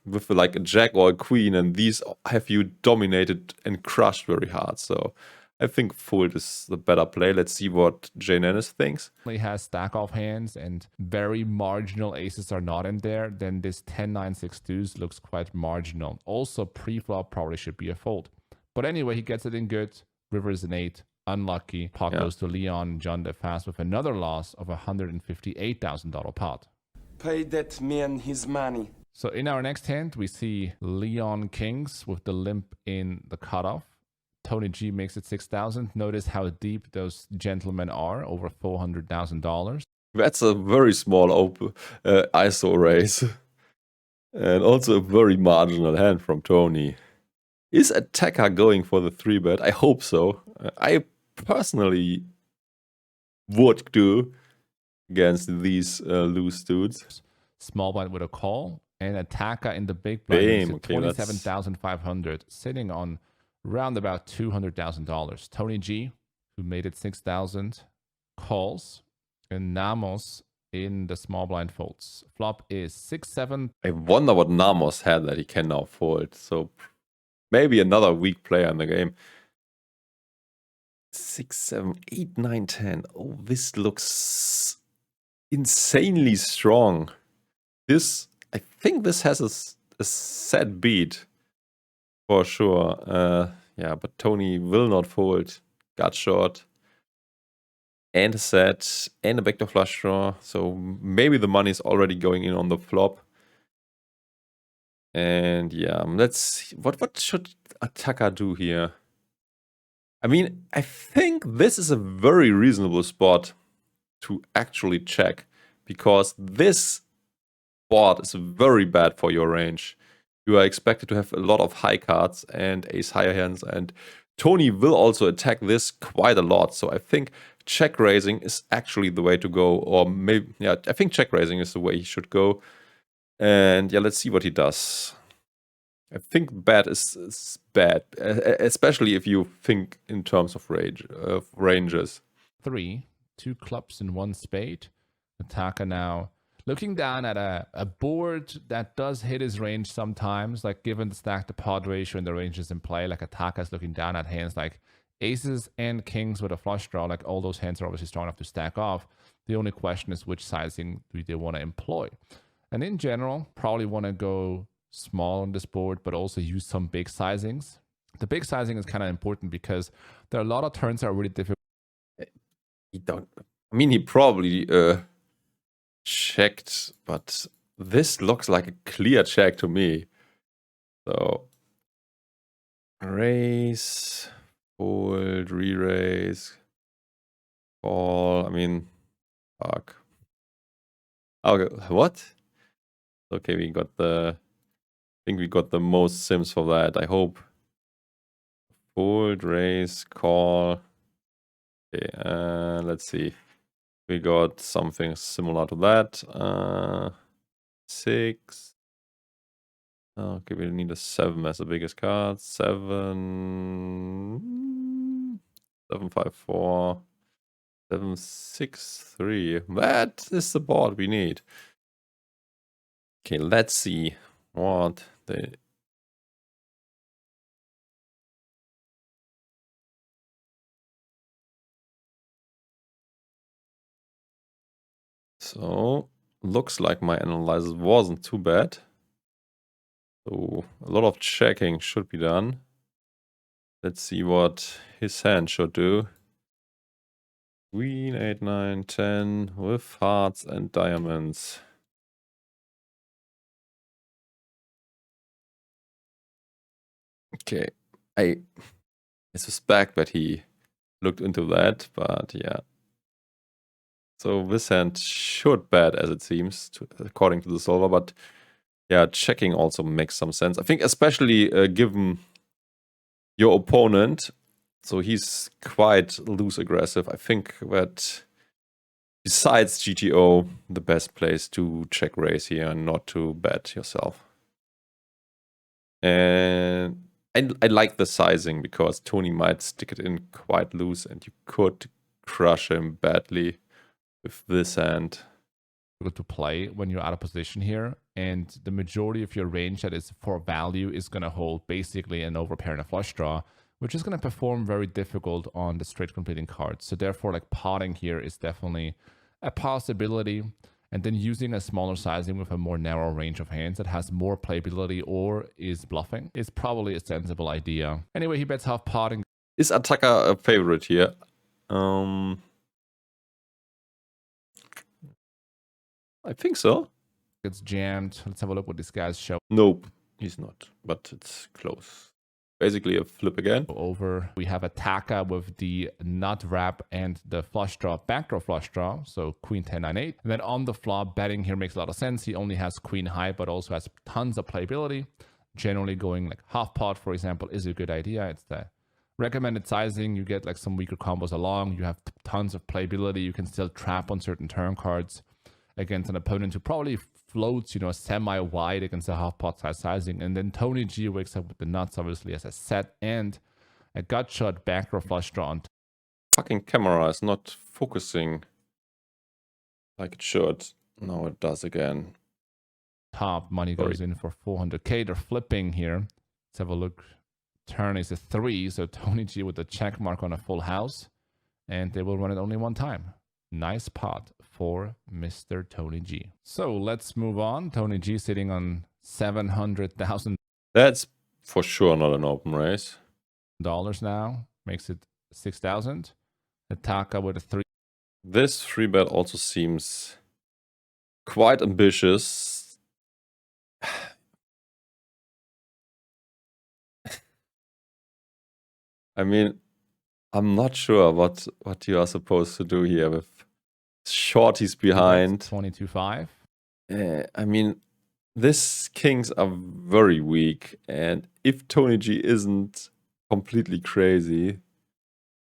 with like a jack or a queen, and these have you dominated and crushed very hard. So I think fold is the better play. Let's see what Jnandez thinks. has stack off hands and very marginal aces are not in there, then this 10-9-6 deuce looks quite marginal. Also, pre-flop probably should be a fold. But anyway, he gets it in good. River is an 8. Unlucky. Pot goes to Leon. John the Fast with another loss of $158,000 pot. Pay that man his money. So in our next hand, we see Leon Kings with the limp in the cutoff. Tony G makes it 6,000. Notice how deep those gentlemen are, over $400,000. That's a very small ISO raise. And also a very marginal hand from Tony. Is Attacker going for the 3-bet? I hope so. I personally would do against these loose dudes. Small blind with a call. And Attacker in the big blind makes it Okay, 27,500, sitting on round about $200,000. Tony G, who made it 6,000, calls, and Namos in the small blind folds. Flop is 6-7. I wonder what Namos had that he can now fold. So maybe another weak player in the game. 6, 7, 8, 9, 10. Oh, this looks insanely strong. I think this has a set beat for sure. Yeah, but Tony will not fold. Gut short. And a set. And a backdoor flush draw. So maybe the money is already going in on the flop. And yeah, let's see. What should Attacker do here? I mean, I think this is a very reasonable spot to actually check, because this board is very bad for your range. You are expected to have a lot of high cards and ace higher hands, and Tony will also attack this quite a lot. So I think check raising is actually the way to go, or maybe, yeah, I think check raising is the way he should go. And yeah, let's see what he does. I think bad is bad, especially if you think in terms of ranges. 3, 2 clubs and 1 spade. Attacker now looking down at a board that does hit his range sometimes, like given the stack to pot ratio and the ranges in play, like Attacker's looking down at hands like aces and kings with a flush draw. Like all those hands are obviously strong enough to stack off. The only question is which sizing do they want to employ. And in general, probably want to go small on this board, but also use some big sizings. The big sizing is kind of important because there are a lot of turns that are really difficult. I mean, he probably checked, but this looks like a clear check to me. So raise, fold, re-raise, call. I mean, fuck. Okay, what? Okay, we got the think we got the most sims for that, I hope. Fold, raise, call. Okay, let's see. We got something similar to that. 6. Okay, we need a 7 as the biggest card. 7. 7, 5, 4. 7, 6, 3. That is the board we need. Okay, let's see what they... So, looks like my analysis wasn't too bad. So, a lot of checking should be done. Let's see what his hand should do. Queen, 8, 9, 10 with hearts and diamonds. Okay, I suspect that he looked into that, but yeah. So this hand should bet as it seems, according to the solver, but yeah, checking also makes some sense. I think especially given your opponent, so he's quite loose aggressive. I think that besides GTO, the best place to check raise here and not to bet yourself. And I like the sizing because Tony might stick it in quite loose and you could crush him badly with this hand. To play when you're out of position here, and the majority of your range that is for value is going to hold basically an overpair and a flush draw, which is going to perform very difficult on the straight completing cards. So therefore, like, potting here is definitely a possibility, and then using a smaller sizing with a more narrow range of hands that has more playability or is bluffing is probably a sensible idea. Anyway, he bets half potting. Is Attacker a favorite here? I think so. It's jammed. Let's have a look what these guys show. Nope, he's not, but it's close. Basically a flip again. Over, we have Attacker with the nut wrap and the flush draw, backdoor flush draw, so queen 10, 9, 8. And then on the flop, betting here makes a lot of sense. He only has queen high, but also has tons of playability. Generally going like half pot, for example, is a good idea. It's the recommended sizing. You get like some weaker combos along. You have tons of playability. You can still trap on certain turn cards against an opponent who probably floats, you know, semi-wide against a half-pot size sizing. And then Tony G wakes up with the nuts, obviously, as a set and a gut shot backdoor flush draw on. Fucking camera is not focusing like it should. Now it does again. Top money goes in for 400k. They're flipping here. Let's have a look. Turn is a 3, so Tony G with the check mark on a full house. And they will run it only one time. Nice pot for Mr. Tony G. So let's move on. Tony G sitting on $700,000. That's for sure not an open race. Now makes it 6,000. Attacker with a 3. This free bet also seems quite ambitious. I mean, I'm not sure what you are supposed to do here with shorties behind. 22.5. I mean, these kings are very weak, and if Tony G isn't completely crazy,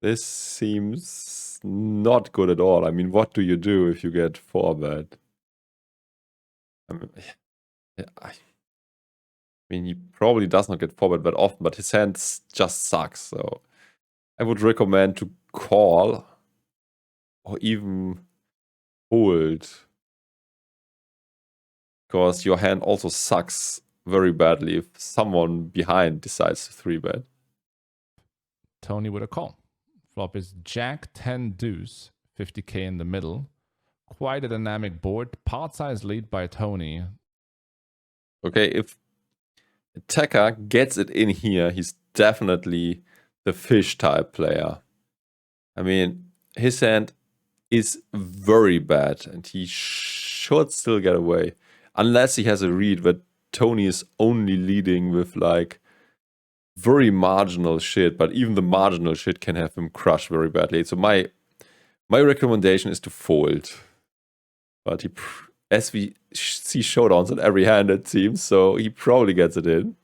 this seems not good at all. I mean, what do you do if you get 4-bet? I mean, he probably does not get 4-bet that often, but his hand just sucks, so I would recommend to call or even hold, because your hand also sucks very badly if someone behind decides to 3-bet. Tony with a call. Flop is Jack 10 deuce, 50k in the middle. Quite a dynamic board. Pot size lead by Tony. Okay, if Attacker gets it in here, he's definitely the fish type player. I mean, his hand is very bad and he should still get away. Unless he has a read that Tony is only leading with like very marginal shit, but even the marginal shit can have him crushed very badly. So my recommendation is to fold. But as we see showdowns in every hand, it seems, so he probably gets it in.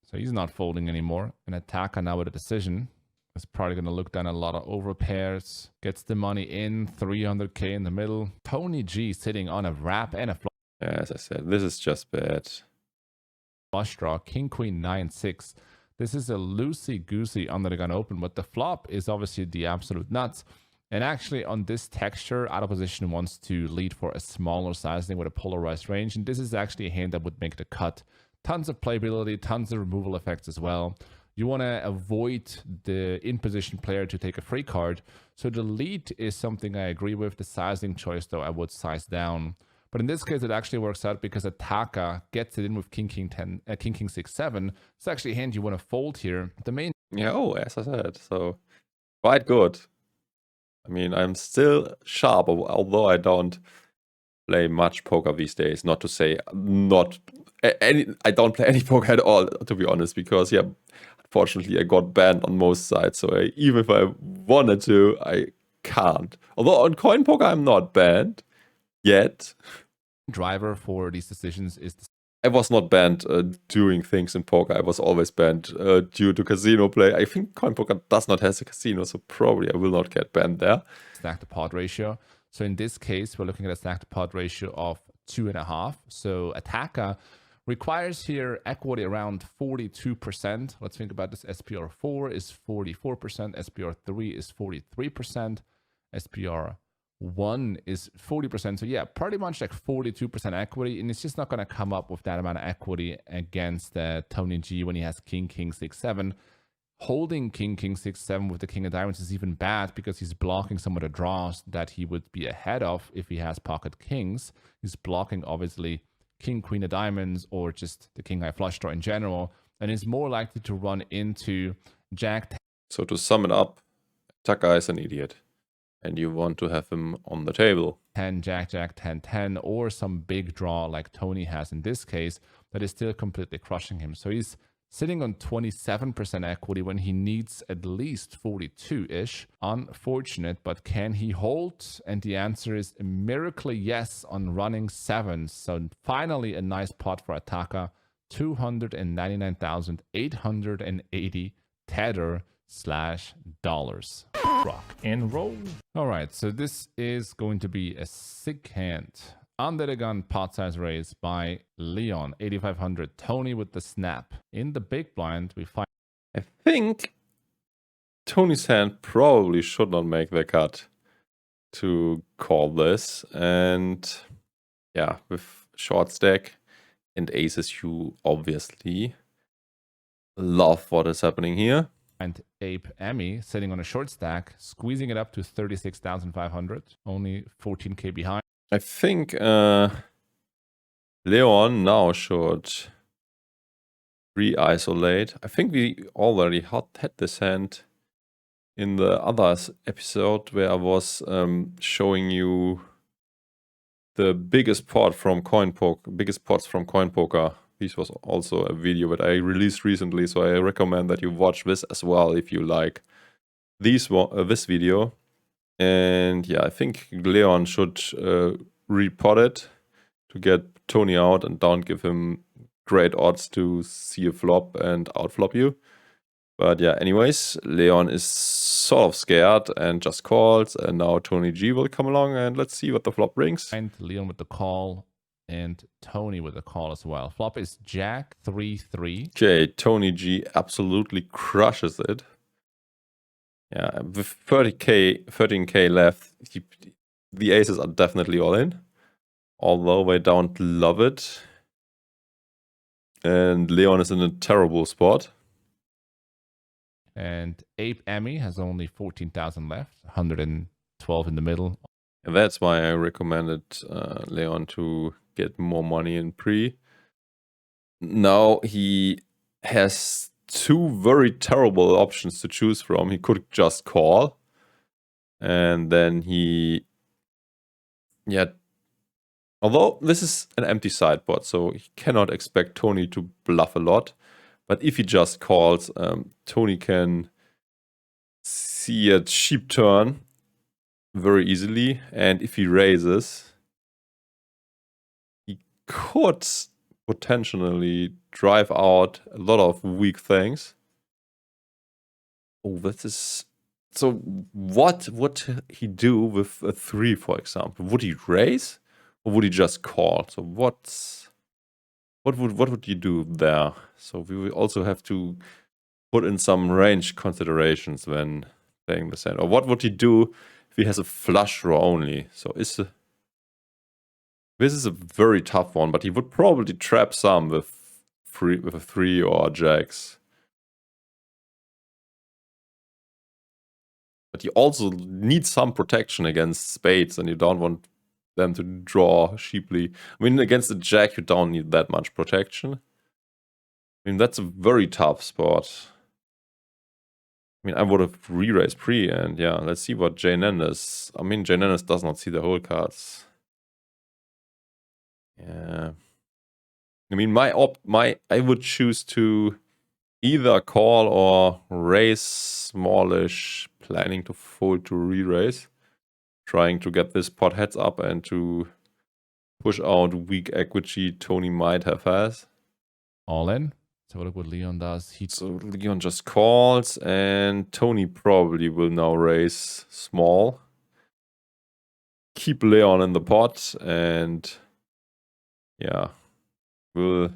So he's not folding anymore. An attacker now with a decision is probably going to look down a lot of overpairs. Gets the money in, 300k in the middle. Tony G sitting on a wrap and a Yeah, as I said, this is just bad. flush draw. King, queen, 9-6. This is a loosey-goosey under the gun open, but the flop is obviously the absolute nuts. And actually on this texture, out of position wants to lead for a smaller sizing with a polarized range. And this is actually a hand that would make the cut. Tons of playability, tons of removal effects as well. You want to avoid the in-position player to take a free card. So the lead is something I agree with. The sizing choice, though, I would size down. But in this case, it actually works out because attacker gets it in with king, king, 10, king, king, 6, 7. It's actually a hand you want to fold here. The main... Yeah, oh, as I said, so quite good. I mean, I'm still sharp, although I don't play much poker these days. Not to say I don't play any poker at all, to be honest, because, yeah, unfortunately, I got banned on most sides. So even if I wanted to, I can't. Although on coin poker, I'm not banned yet. driver for these decisions is the I was not banned doing things in poker. I was always banned due to casino play. I think coin poker does not have a casino, so probably I will not get banned there. stack to pot ratio. So in this case, we're looking at a stack to pot ratio of 2.5. So attacker requires here equity around 42%. Let's think about this. SPR4 is 44%. SPR3 is 43%. SPR1 is 40%. So yeah, pretty much like 42% equity. And it's just not going to come up with that amount of equity against Tony G when he has king, king, 6, 7. Holding king, king, 6, 7 with the king of diamonds is even bad because he's blocking some of the draws that he would be ahead of if he has pocket kings. He's blocking, obviously, king, queen of diamonds or just the king high flush draw in general. And is more likely to run into jack. So to sum it up, attacker is an idiot. And you want to have him on the table. 10, jack, jack, 10, 10, or some big draw like Tony has in this case that is still completely crushing him. So he's sitting on 27% equity when he needs at least 42-ish. Unfortunate, but can he hold? And the answer is a miracle yes on running 7. So finally a nice pot for attacker. 299,880 tether /dollars. Rock and roll. All right, so this is going to be a sick hand. Under the gun pot size raise by Leon, 8,500. Tony with the snap. In the big blind, we find... I think Tony's hand probably should not make the cut to call this. And yeah, with short stack and aces, you obviously love what is happening here. And Ape Emmy sitting on a short stack, squeezing it up to 36,500, only 14k behind. I think Leon now should re-isolate. I think we already had this hand in the other episode where I was showing you the biggest pot from biggest pots from coin poker. This was also a video that I released recently, so I recommend that you watch this as well if you like this video. And yeah, I think Leon should repot it to get Tony out and don't give him great odds to see a flop and outflop you. But yeah, anyways, Leon is sort of scared and just calls, and now Tony G will come along and let's see what the flop brings. And Leon with the call and Tony with the call as well. Flop is jack 3-3. Okay, Tony G absolutely crushes it. Yeah, with 13k left, the aces are definitely all in. Although they don't love it. And Leon is in a terrible spot. And Ape Emmy has only 14,000 left, 112 in the middle. And that's why I recommended Leon to get more money in pre. Now he has two very terrible options to choose from. He could just call. And then he... Yeah. Although this is an empty sideboard, so he cannot expect Tony to bluff a lot. But if he just calls, Tony can see a cheap turn very easily. And if he raises, could potentially drive out a lot of weak things. Oh, this is... So what would he do with a 3, for example? Would he raise or would he just call? So what would you do there? So we will also have to put in some range considerations when playing this hand. Or what would he do if he has a flush draw only? So this is a very tough one, but he would probably trap some with a 3 or jacks. But you also need some protection against spades, and you don't want them to draw cheaply. I mean, against the jack, you don't need that much protection. I mean, that's a very tough spot. I mean, I would have re-raised pre, and yeah, let's see what Jnandez... I mean, Jnandez does not see the whole cards. Yeah. I mean, I would choose to either call or raise smallish, planning to fold to re-raise, trying to get this pot heads up and to push out weak equity Tony might have has. All in. So look what Leon does. So Leon just calls, and Tony probably will now raise small. Keep Leon in the pot, and yeah, we'll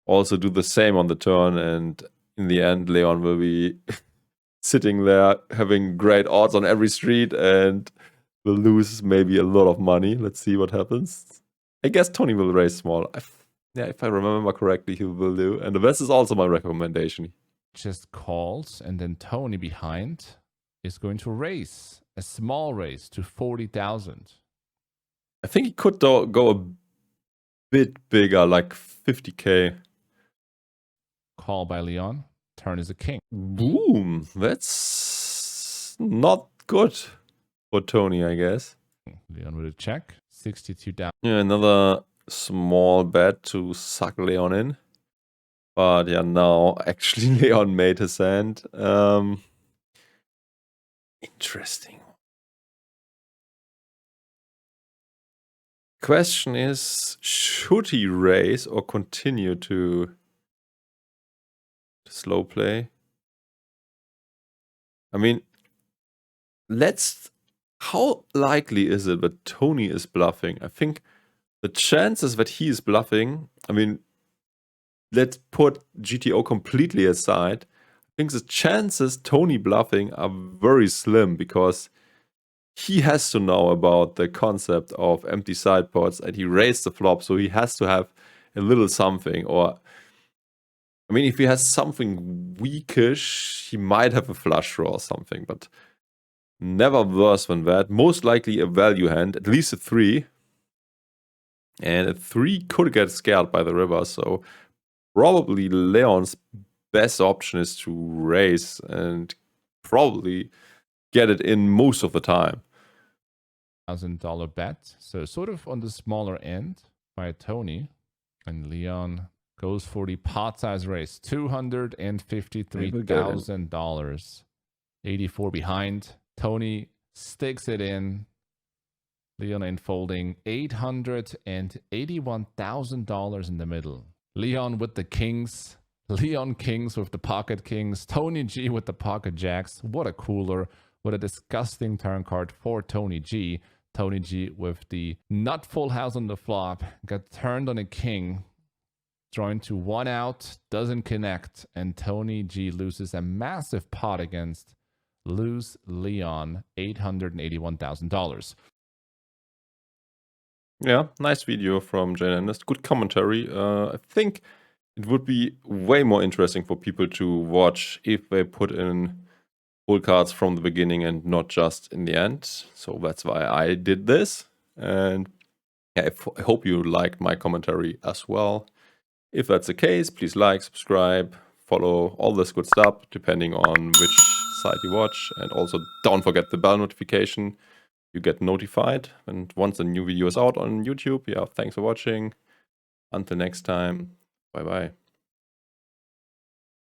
also do the same on the turn, and in the end, Leon will be sitting there having great odds on every street and will lose maybe a lot of money. Let's see what happens. I guess Tony will raise small. Yeah, if I remember correctly, he will do. And this is also my recommendation. Just calls, and then Tony behind is going to raise a small raise to 40,000. I think he could go a bit bigger, like 50k. Call by Leon. Turn is a king. Boom. That's not good for Tony, I guess. Leon with a check. 62,000. Yeah, another small bet to suck Leon in. But yeah, now actually Leon made his hand. Interesting. Question is, should he raise or continue to slow play? I mean, how likely is it that Tony is bluffing? I think the chances that he is bluffing, I mean, let's put GTO completely aside. I think the chances Tony bluffing are very slim because he has to know about the concept of empty side pots and he raised the flop, so he has to have a little something. Or, I mean, if he has something weakish, he might have a flush draw or something, but never worse than that. Most likely a value hand, at least a 3. And a 3 could get scared by the river, so probably Leon's best option is to raise and probably get it in most of the time. $1,000 bet. So sort of on the smaller end by Tony. And Leon goes for the pot size raise. $253,000. 84 behind. Tony sticks it in. Leon ain't folding. $881,000 in the middle. Leon with the kings. Leon kings with the pocket kings. Tony G with the pocket jacks. What a cooler. What a disgusting turn card for Tony G. Tony G with the nut full house on the flop. Got turned on a king. Drawing to 1 out. Doesn't connect. And Tony G loses a massive pot against loose Leon. $881,000. Yeah, nice video from Jnandez. Good commentary. I think it would be way more interesting for people to watch if they put in full cards from the beginning and not just in the end. So that's why I did this. And yeah, I hope you liked my commentary as well. If that's the case, please like, subscribe, follow, all this good stuff, depending on which side you watch. And also don't forget the bell notification. You get notified and once a new video is out on YouTube. Yeah, thanks for watching. Until next time, bye bye.